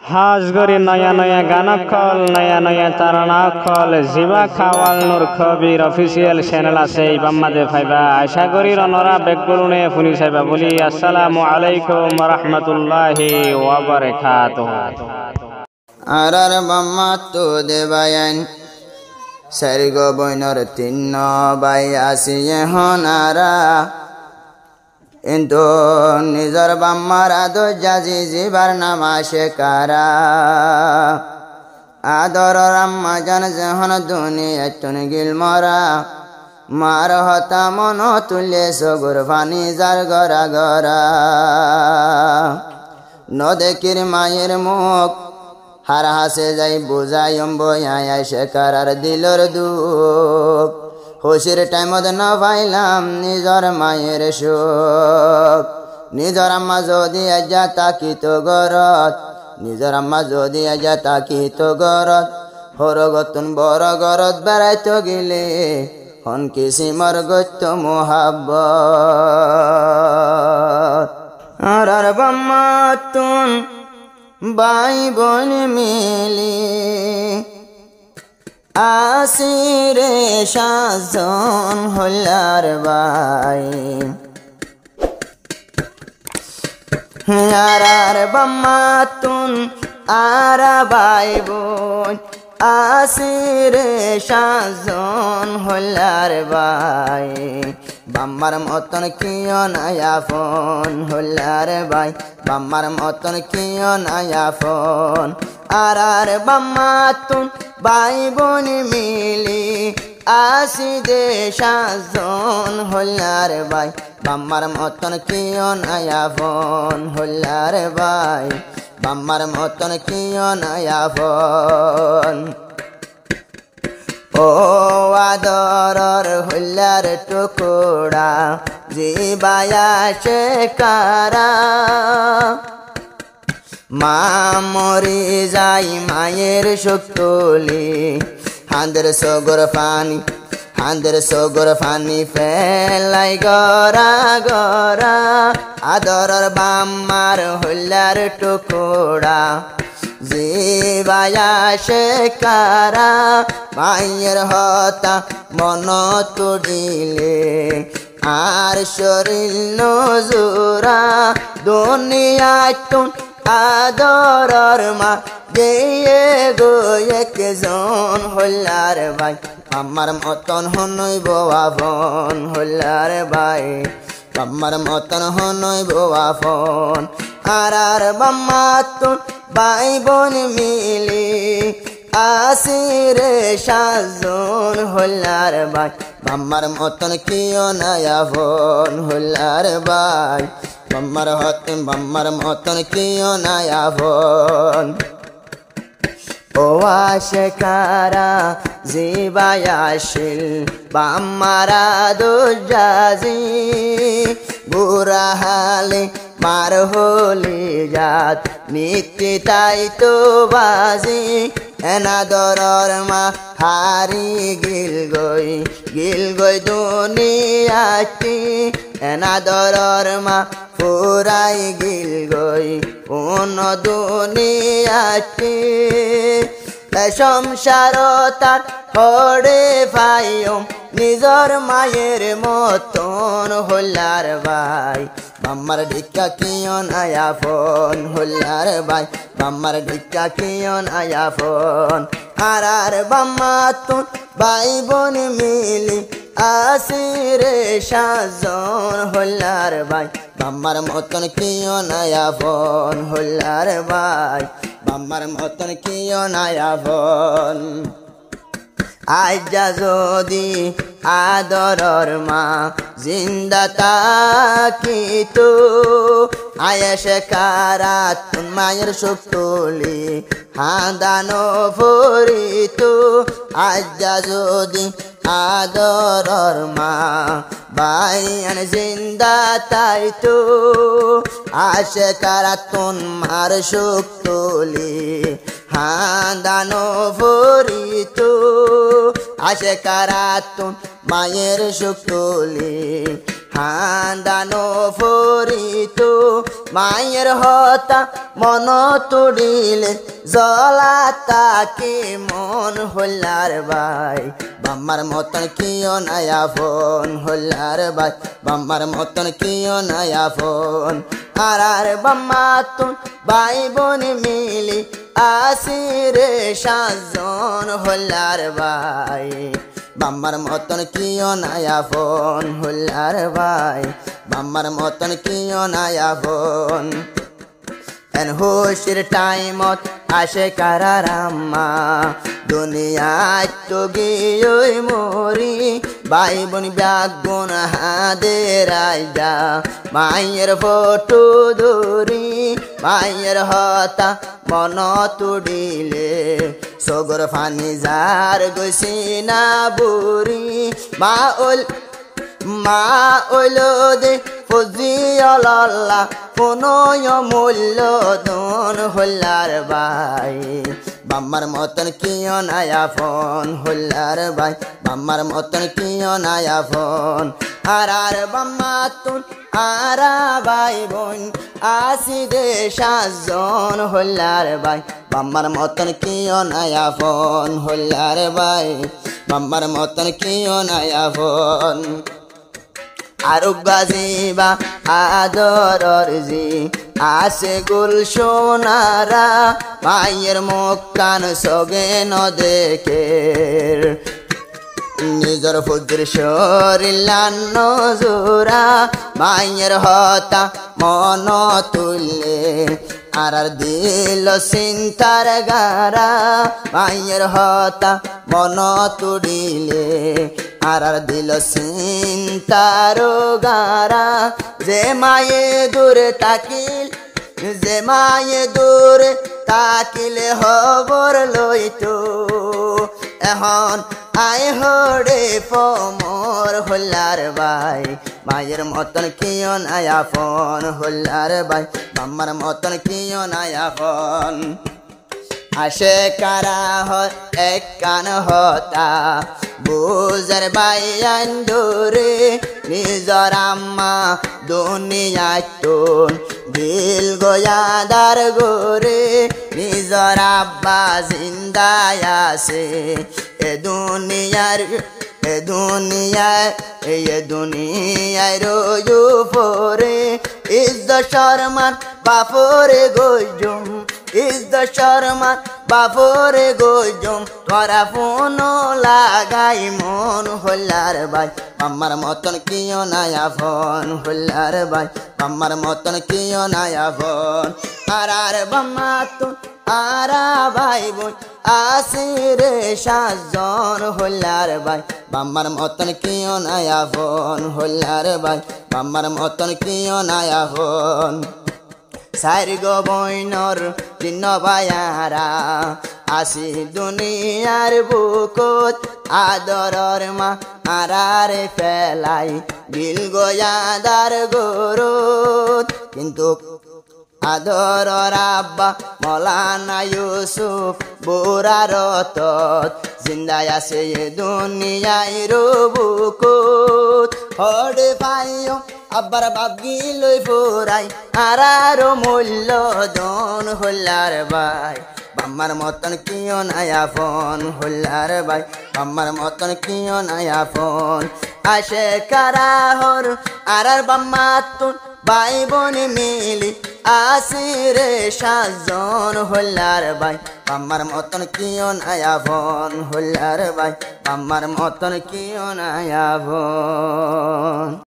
হাজ গরি নয়া নয়া গান কল নয়া নয়া তারানা কল জিবা খাওয়াল নূর খবির অফিসিয়াল চ্যানেল আছে ইবাম্মাদে ফাইবা আশা করি রনরা বেকগুলুনে ফুনি সাইবা বলি আসসালামু আলাইকুম ওয়া রাহমাতুল্লাহি ওয়া বারাকাতুহু। আরার বাম্মা তো দেবায়ন সারিগো বইনর তিন্ন বাই আসিয়ে হনারা কিন্তু নিজর বাম্মার আদো জাজি জিবার নামাশে কারা আদর আম্মা জান যখন দুনিয়া টুন গিল মরা মার হতা মন তুলে সগুর ফানি যার গরা গরা নদেকির মায়ের মুখ হার হাসে যাই বুঝাইম বইয়া সে কারার দিলর দুঃখ খুশির টাইমত না পাইলাম নিজর মায়ের সুখ নিজর আম্মা যদি আজা তাকিত গরত নিজর আম্মা যদি আজা তাকিত গরত হরগতুন বড় গরত বেড়াইতে গেলে হন কিসিমর গত্য মোহাব্বত আর বাম্মা তুন বাই বোন মিলি আসিরে সাজন হলার by R বাম্মা Tun R by বোন আসিরে সাজন হলার বাই বাম্মার মতন কিয় নয়া ফোন হলার বাই বাম্মার মতন কিয় নয়া ফোন আর বাম্মা তুন বাই বোন মিলি আসি দে সাজন হলার বাই বাম্মার মতন কিয় নয়া ফোন হলার বাই বাম্মার মতন কিয় নয়া ফোন ও আদরর হলার টুকুরা জিবায়া সে কারা মা মরি যাই মায়ের শক্তলি হাঁদের সগর ফানি ফেলাই গরা গরা আদরর বাম্মার হলার টুকুরা জিবায়া সে কারা মায়ের হতা মন তুড়িলে আর শরীর নজুরা দুনিয়ায় তুন আদরর মা গেয়ে গো একজন হলার ভাই আমার মতন হনই বোয়া ফোন হলার ভাই আমার মতন হনই বোয়া ফোন আর বাম্মা তুন বাই বোন মিলি আসিরে সাজন হলার ভাই বাম্মার মতন কিয় নয়া ফোন হলার ভাই বাম্মার মতন কিয় নয়া ফোন ও আশে কারা জিবায়াশিল বাম্মারা দুজাজি বুড়া হালে মার হলি জাত নিত্যি তাই তো বাজি এনা দরর মা হারি গিল গই দুনিয়াটি এনা দরর মা পুরাই গিল গই কোন দুনিয়াটি সংসার তার হরে পাইম নিজর মায়ের মতন হলার ভাই বাম্মার ঢিকা কিয় নয়া ফোন হলার ভাই বাম্মার ঢিকা কিয় নয়া ফোন আর বাম্মা তুন বাই বোন মিলি আসিরে সাজন হলার ভাই বাম্মার মতন কিয় নয়া ফোন হলার ভাই বাম্মার মতন কিয় নয়া ফোন আইজা যদি আদরর মা জিন্দা তাকিত আয়েশে কারা তুন মায়ের শক্তলি হাঁদানো ফরিত আইজা যদি আদরর মা বাইয়ান জিন্দা তাইতো আশে কারা তুন মার শক্তলি হাঁদানো ফরিত আশে কারা তুন মায়ের শক্তলি হান্দানো ফরিত মায়ের হতা মন তুড়িলে জলা তাকে মন হল্লার ভাই বাম্মার মতন কিয় নয়া ফোন হল্লার ভাই বাম্মার মতন কিয় নয়া ফোন আর বাম্মা তুন ভাই বোন মিলি আসিরে সাজন হল্লার ভাই বাম্মার মতন কিয় নয়া ফোন হল্লার ভাই বাম্মার মতন কিয় নয়া ফোন এন হোশের টাইমত আসে কারার আম্মা দুনিয়ায় তো গিয়ে মরি ভাই বোন ব্যাগুন হাদের আইডা মায়ের ফটো ধরি মায়ের হতা মন তুড়িলে সগর ফানি যার গইছি না বুড়ি মা ওইলো দে ফজিয়াল্লাহ কোনো মূল্য দন হল্লার ভাই বাম্মার মতন কিয় নয়া ফোন হল্লার ভাই বাম্মার মতন কিয় নয়া ফোন আর বাম্মা তুন আরা ভাই বোন আসি দে সাজন হল্লার ভাই বাম্মার মতন কিয় নয়া ফোন হল্লার ভাই বাম্মার মতন কিয় নয়া ফোন আরুগা জিবা আদরর জি আসে গুল সোনারা মায়ের মুখ কান সগে ন দেখে নিজর ফুজর শরীলান্ন জোরা মায়ের হতা মন তুললে আর দিল চিন্তার গারা মায়ের হতা মন তুড়িলে আর দিল চিন্তার গারা যে মায়ে দূরে তাকিল যে মায়ে দূরে তাকিলে খবর লইতো এখন আই হরে পমর হল্লার ভাই মায়ের মতন কিয় নয়া ফোন হল্লার ভাই মাম্মার মতন কিয় নয়া ফোন আসে কারা হয় এক কান হতা বুঝার বাইয়ান দূরে নিজর আম্মা দুনিয়ায় তোন দিল গোয়াদার গোরে নিজর আব্বা জিন্দায় আছে এ দুনিয়ায় রোজু পরে ইজ্জত শর্মার বাপরে গজুম ইজ্জত শর্মার বাপরে গজুম তোরা ফোন লাগাই মন হল্লার ভাই মাম্মার মতন কিয় নয়া ফোন হল্লার ভাই মাম্মার মতন কিয় নয়া ফোন আর বাম্মা তুন আরা ভাই বোন আসিরে সাজন হল্লার ভাই বাম্মার মতন কিয় নয়া ফোন হল্লার ভাই বাম্মার মতন কিয় নয়া ফোন সাইর গো বইনর দিন ভাইয়ারা আসি দুনিয়ার বুকত আদরর মা আরারে ফেলাই দিল গোয়াদার গরুত কিন্তু আদরর আব্বা মৌলানা ইউসুফ বুড়ার তত জিন্দায় আছে এ দুনিয়ায় রবুকুত হড়ে পাইও আব্বার বাবগি লই ফুরাই আর মূল্য দন হল্লার ভাই বাম্মার মতন কিয় নয়া ফোন হল্লার ভাই বাম্মার মতন কিয় নয়া ফোন আসে কারা হর আর বাম্মা তুন ভাই বোন মিলি আসিরে সাজন হল্লার ভাই বাম্মার মতন কিয় নয়া ফোন হল্লার ভাই বাম্মার মতন কিয় নয়া ফোন।